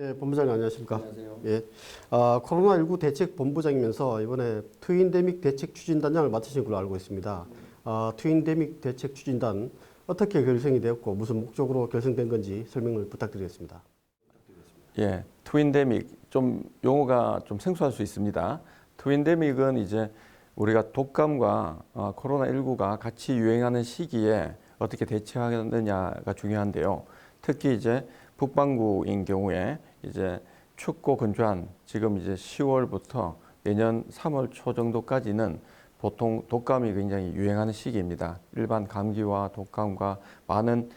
예, 본부장님 안녕하십니까? 안녕하세요. 예, 코로나19 대책 본부장이면서 이번에 트윈데믹 대책 추진단장을 맡으신 걸로 알고 있습니다. 트윈데믹 대책 추진단 어떻게 결성이 되었고 무슨 목적으로 결성된 건지 설명을 부탁드리겠습니다. 예, 트윈데믹 좀 용어가 좀 생소할 수 있습니다. 트윈데믹은 이제 우리가 독감과 코로나19가 같이 유행하는 시기에 어떻게 대처하느냐가 중요한데요. 특히 이제 북반구인 경우에 이제 춥고 건조한 지금 이제 10월부터 내년 3월 초 정도까지는 보통 독감이 굉장히 유행하는 시기입니다. 일반 감기와 독감과 많은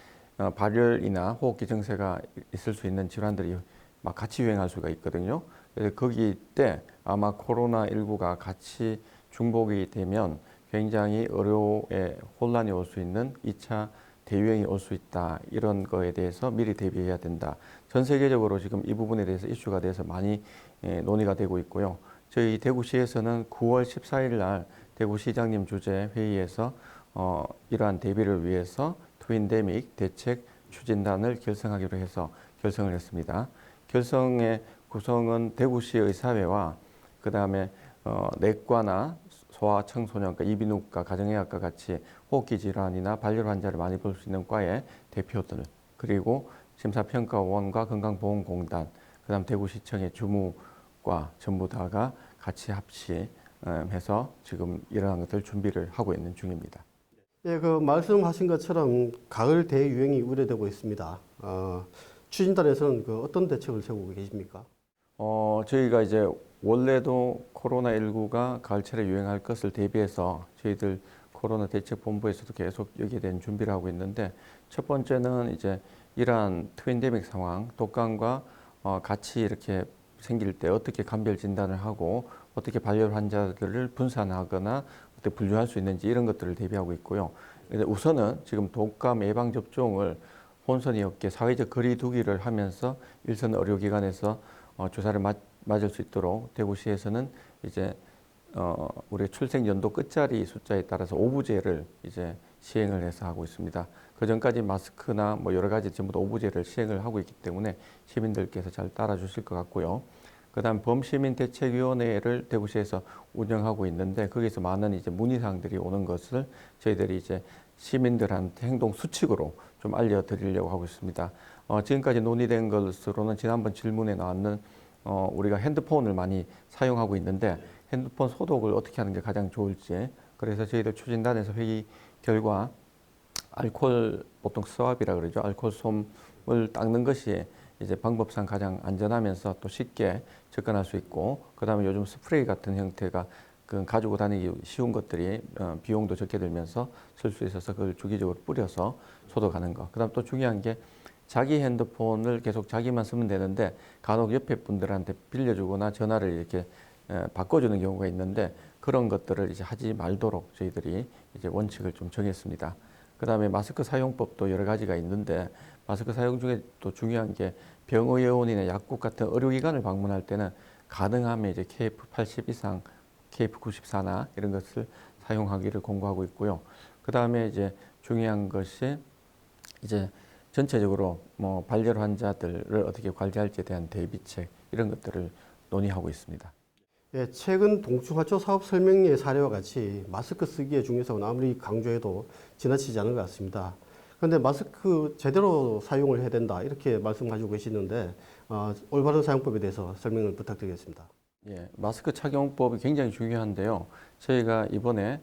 발열이나 호흡기 증세가 있을 수 있는 질환들이 막 같이 유행할 수가 있거든요. 그래서 거기 때 아마 코로나19가 같이 중복이 되면 굉장히 의료에 혼란이 올 수 있는 2차 대유행이 올 수 있다. 이런 거에 대해서 미리 대비해야 된다. 전 세계적으로 지금 이 부분에 대해서 이슈가 돼서 많이 논의가 되고 있고요. 저희 대구시에서는 9월 14일 날 대구시장님 주재 회의에서 이러한 대비를 위해서 트윈데믹 대책 추진단을 결성하기로 해서 결성을 했습니다. 결성의 구성은 대구시 의사회와 그다음에 내과나 소아청소년과 이비인후과, 가정의학과 같이 호흡기 질환이나 발열 환자를 많이 볼 수 있는 과의 대표들, 그리고 심사평가원과 건강보험공단, 그다음 대구시청의 주무과 전부 다가 같이 합심해서 지금 이러한 것들 준비를 하고 있는 중입니다. 예, 그 말씀하신 것처럼 가을 대유행이 우려되고 있습니다. 추진단에서는 그 어떤 대책을 세우고 계십니까? 저희가 이제 원래도 코로나19가 가을철에 유행할 것을 대비해서 저희들 코로나 대책본부에서도 계속 여기에 대한 준비를 하고 있는데, 첫 번째는 이제 이러한 트윈데믹 상황, 독감과 같이 이렇게 생길 때 어떻게 감별 진단을 하고 어떻게 발열 환자들을 분산하거나 어떻게 분류할 수 있는지 이런 것들을 대비하고 있고요. 우선은 지금 독감 예방 접종을 혼선이 없게 사회적 거리 두기를 하면서 일선 의료기관에서 주사를 맞을 수 있도록 대구시에서는 이제 우리 출생 연도 끝자리 숫자에 따라서 오부제를 이제 시행을 해서 하고 있습니다. 그 전까지 마스크나 뭐 여러 가지 전부 다 오부제를 시행을 하고 있기 때문에 시민들께서 잘 따라주실 것 같고요. 그다음 범시민대책위원회를 대구시에서 운영하고 있는데, 거기서 많은 이제 문의사항들이 오는 것을 저희들이 이제 시민들한테 행동 수칙으로 좀 알려드리려고 하고 있습니다. 지금까지 논의된 것으로는 지난번 질문에 나왔는 우리가 핸드폰을 많이 사용하고 있는데 핸드폰 소독을 어떻게 하는 게 가장 좋을지, 그래서 저희들 추진단에서 회의 결과 알코올 보통 스왑이라 그러죠. 알코올 솜을 닦는 것이 이제 방법상 가장 안전하면서 또 쉽게 접근할 수 있고, 그다음에 요즘 스프레이 같은 형태가 그 가지고 다니기 쉬운 것들이 비용도 적게 들면서 쓸 수 있어서 그걸 주기적으로 뿌려서 소독하는 거. 그다음 또 중요한 게 자기 핸드폰을 계속 자기만 쓰면 되는데 간혹 옆에 분들한테 빌려주거나 전화를 이렇게 바꿔주는 경우가 있는데, 그런 것들을 이제 하지 말도록 저희들이 이제 원칙을 좀 정했습니다. 그다음에 마스크 사용법도 여러 가지가 있는데, 마스크 사용 중에 또 중요한 게 병의원이나 약국 같은 의료기관을 방문할 때는 가능하면 이제 KF80 이상, KF94나 이런 것을 사용하기를 권고하고 있고요. 그다음에 이제 중요한 것이 이제 전체적으로 뭐 발열 환자들을 어떻게 관리할지에 대한 대비책 이런 것들을 논의하고 있습니다. 예, 최근 동충하초 사업 설명회 사례와 같이 마스크 쓰기의 중요성은 아무리 강조해도 지나치지 않은 것 같습니다. 그런데 마스크 제대로 사용을 해야 된다 이렇게 말씀하시고 계시는데 올바른 사용법에 대해서 설명을 부탁드리겠습니다. 예, 마스크 착용법이 굉장히 중요한데요. 저희가 이번에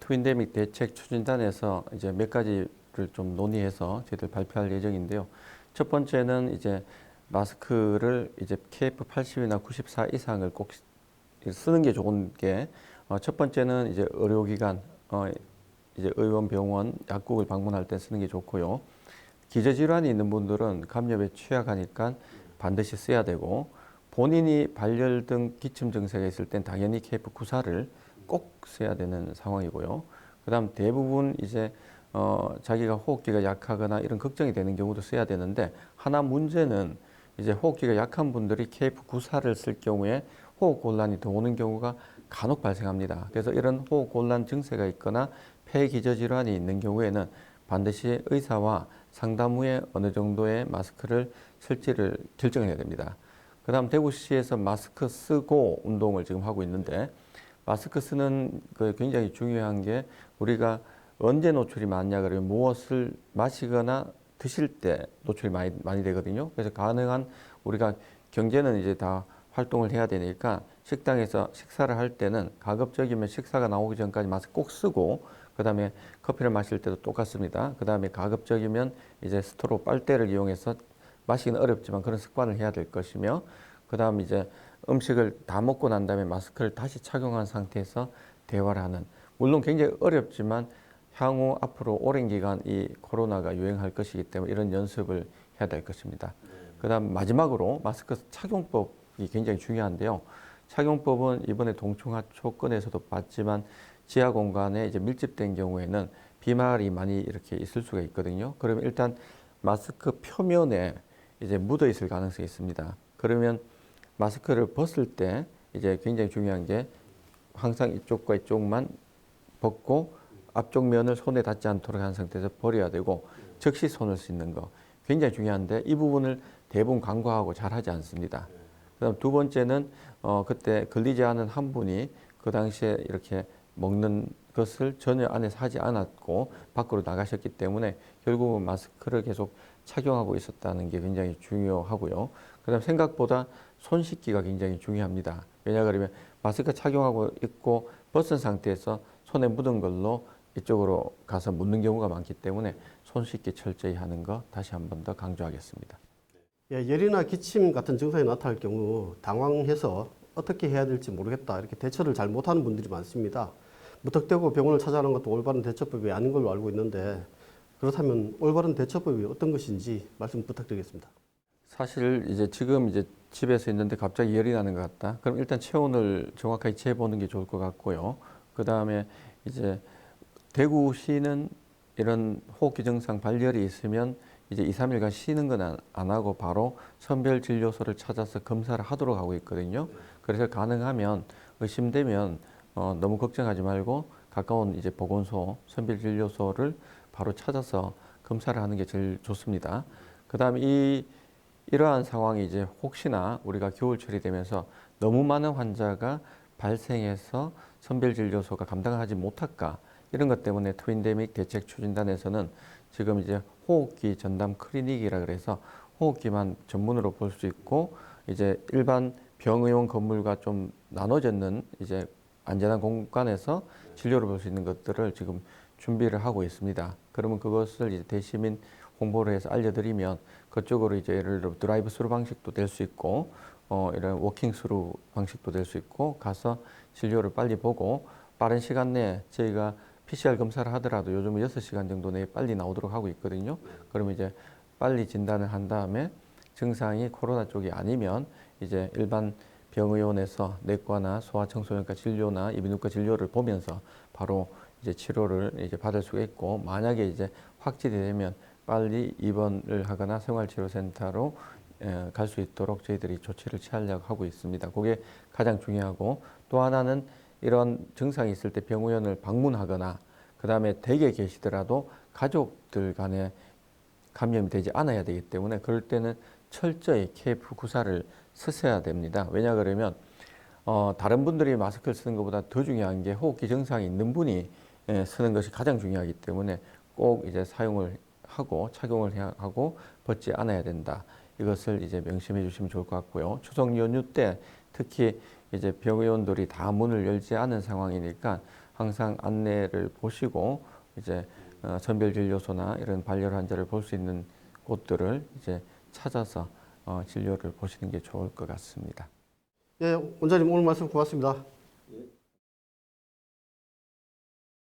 트윈데믹 대책 추진단에서 이제 몇 가지를 좀 논의해서 저희들 발표할 예정인데요. 첫 번째는 이제 마스크를 이제 KF80이나 94 이상을 꼭 쓰는 게 좋은 게, 첫 번째는 이제 의료기관, 이제 의원, 병원, 약국을 방문할 때 쓰는 게 좋고요. 기저질환이 있는 분들은 감염에 취약하니까 반드시 써야 되고, 본인이 발열 등 기침 증세가 있을 땐 당연히 KF94를 꼭 써야 되는 상황이고요. 그다음 대부분 이제 자기가 호흡기가 약하거나 이런 걱정이 되는 경우도 써야 되는데, 하나 문제는 이제 호흡기가 약한 분들이 KF94를 쓸 경우에 호흡 곤란이 더 오는 경우가 간혹 발생합니다. 그래서 이런 호흡 곤란 증세가 있거나 폐 기저 질환이 있는 경우에는 반드시 의사와 상담 후에 어느 정도의 마스크를 설치를 결정해야 됩니다. 그다음 대구시에서 마스크 쓰고 운동을 지금 하고 있는데 마스크 쓰는 그 굉장히 중요한 게 우리가 언제 노출이 많냐 그러면 무엇을 마시거나 드실 때 노출이 많이 되거든요. 그래서 가능한 우리가 경제는 이제 다 활동을 해야 되니까 식당에서 식사를 할 때는 가급적이면 식사가 나오기 전까지 마스크 꼭 쓰고 그다음에 커피를 마실 때도 똑같습니다. 그다음에 가급적이면 이제 스트로 빨대를 이용해서 마시기는 어렵지만 그런 습관을 해야 될 것이며 그다음 이제 음식을 다 먹고 난 다음에 마스크를 다시 착용한 상태에서 대화를 하는 물론 굉장히 어렵지만 향후 앞으로 오랜 기간 이 코로나가 유행할 것이기 때문에 이런 연습을 해야 될 것입니다. 그다음 마지막으로 마스크 착용법이 굉장히 중요한데요. 착용법은 이번에 동충하초권에서도 봤지만 지하 공간에 이제 밀집된 경우에는 비말이 많이 이렇게 있을 수가 있거든요. 그러면 일단 마스크 표면에 이제 묻어 있을 가능성이 있습니다. 그러면 마스크를 벗을 때 이제 굉장히 중요한 게 항상 이쪽과 이쪽만 벗고 앞쪽 면을 손에 닿지 않도록 한 상태에서 버려야 되고 즉시 손을 씻는 거 굉장히 중요한데 이 부분을 대부분 간과하고 잘 하지 않습니다. 그다음 두 번째는 그때 걸리지 않은 한 분이 그 당시에 이렇게 먹는 것을 전혀 안에서 하지 않았고 밖으로 나가셨기 때문에 결국은 마스크를 계속 착용하고 있었다는 게 굉장히 중요하고요. 그다음 생각보다 손 씻기가 굉장히 중요합니다. 왜냐 그러면 마스크 착용하고 있고 벗은 상태에서 손에 묻은 걸로 이쪽으로 가서 묻는 경우가 많기 때문에 손 씻기 철저히 하는 거 다시 한 번 더 강조하겠습니다. 예, 열이나 기침 같은 증상이 나타날 경우 당황해서 어떻게 해야 될지 모르겠다 이렇게 대처를 잘 못하는 분들이 많습니다. 무턱대고 병원을 찾아가는 것도 올바른 대처법이 아닌 걸로 알고 있는데 그렇다면 올바른 대처법이 어떤 것인지 말씀 부탁드리겠습니다. 사실 이제 지금 이제 집에서 있는데 갑자기 열이 나는 것 같다. 그럼 일단 체온을 정확하게 재보는 게 좋을 것 같고요. 그 다음에 이제 대구시는 이런 호흡기 증상 발열이 있으면 이제 2, 3일간 쉬는 건 안 하고 바로 선별진료소를 찾아서 검사를 하도록 하고 있거든요. 그래서 가능하면 의심되면 너무 걱정하지 말고 가까운 이제 보건소, 선별진료소를 바로 찾아서 검사를 하는 게 제일 좋습니다. 그다음에 이러한 상황이 이제 혹시나 우리가 겨울철이 되면서 너무 많은 환자가 발생해서 선별진료소가 감당을 하지 못할까 이런 것 때문에 트윈데믹 대책 추진단에서는 지금 이제 호흡기 전담 클리닉이라 그래서 호흡기만 전문으로 볼 수 있고 이제 일반 병의원 건물과 좀 나눠졌는 이제 안전한 공간에서 진료를 볼 수 있는 것들을 지금 준비를 하고 있습니다. 그러면 그것을 이제 대시민 홍보를 해서 알려드리면 그쪽으로 이제 예를 들어 드라이브 스루 방식도 될 수 있고 이런 워킹 스루 방식도 될 수 있고 가서 진료를 빨리 보고 빠른 시간 내에 저희가 PCR 검사를 하더라도 요즘은 6시간 정도 내에 빨리 나오도록 하고 있거든요. 그러면 이제 빨리 진단을 한 다음에 증상이 코로나 쪽이 아니면 이제 일반 병의원에서 내과나 소아청소년과 진료나 이비인후과 진료를 보면서 바로 이제 치료를 이제 받을 수가 있고 만약에 이제 확진이 되면 빨리 입원을 하거나 생활치료센터로 갈 수 있도록 저희들이 조치를 취하려고 하고 있습니다. 그게 가장 중요하고 또 하나는 이런 증상이 있을 때 병원을 방문하거나 그 다음에 댁에 계시더라도 가족들 간에 감염이 되지 않아야 되기 때문에 그럴 때는 철저히 KF94를 쓰셔야 됩니다. 왜냐 그러면 다른 분들이 마스크를 쓰는 것보다 더 중요한 게 호흡기 증상이 있는 분이 쓰는 것이 가장 중요하기 때문에 꼭 이제 사용을 하고 착용을 해야 하고 벗지 않아야 된다. 이것을 이제 명심해 주시면 좋을 것 같고요. 추석 연휴 때 특히 이제 병의원들이 다 문을 열지 않은 상황이니까 항상 안내를 보시고 이제 선별진료소나 이런 발열 환자를 볼 수 있는 곳들을 이제 찾아서 진료를 보시는 게 좋을 것 같습니다. 예, 원장님 오늘 말씀 고맙습니다.